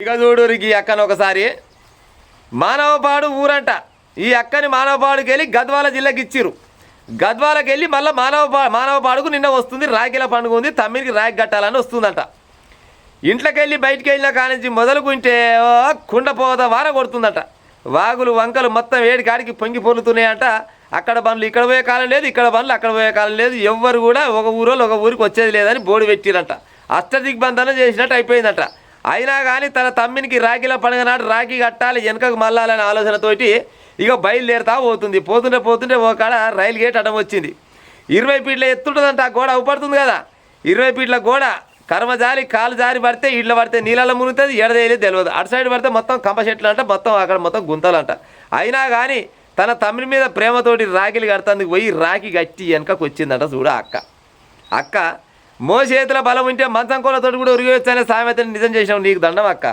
ఇక చూడురికి ఈ అక్కను ఒకసారి మానవపాడు ఊరంట. ఈ అక్కని మానవపాడుకి వెళ్ళి గద్వాల జిల్లాకి ఇచ్చిర్రు. గద్వాలకి వెళ్ళి మళ్ళీ మానవపాడుకు నిన్న వస్తుంది. రాఖీల పండుగ ఉంది, తమ్మిడికి రాఖీ కట్టాలని వస్తుందంట. ఇంట్లోకి వెళ్ళి బయటికి వెళ్ళిన కానించి మొదలుకుంటే కుండపోత వార కొడుతుందట. వాగులు వంకలు మొత్తం ఏడికాడికి పొంగి పొరులుతున్నాయంట. అక్కడ బండ్లు ఇక్కడ పోయే కాలం లేదు, ఇక్కడ బండ్లు అక్కడ పోయే కాలం లేదు. ఎవ్వరు కూడా ఒక ఊరోళ్ళు ఒక ఊరికి వచ్చేది లేదని బోర్డు పెట్టిరంట. అష్టదిగ్బంధనం చేసినట్టు అయిపోయిందట. అయినా కానీ తన తమ్మినికి రాఖీల పండుగ నాడు రాఖీ కట్టాలి, వెనకకు మళ్ళాలనే ఆలోచనతోటి ఇక బయలుదేరుతా పోతుంది. పోతుంటే ఒక కాడ రైలు గేట్ అడ్డం వచ్చింది. 20 ఫీట్ల ఎత్తుంటుందంట. ఆ గోడ అవుపడుతుంది కదా, 20 ఫీట్ల గోడ. కర్మ జారి కాలు జారి పడితే ఇళ్ళ పడితే నీళ్ళలో మునుగుతుంది, ఎడదేయలేదు తెలియదు. అటు సైడ్ పడితే మొత్తం కంప చెట్లు అంట, మొత్తం అక్కడ మొత్తం గుంతలంట. అయినా కానీ తన తమ్మిడి మీద ప్రేమతోటి రాఖీలు కడతానికి పోయి రాఖీ కట్టి వెనకకు వచ్చిందంట. చూడ అక్క మోచేతుల బలం ఉంటే మంచం కోలతోటి కూడా ఉరిగొచ్చనే సామెతని నిజం చేసినావు. నీకు దండం అక్క.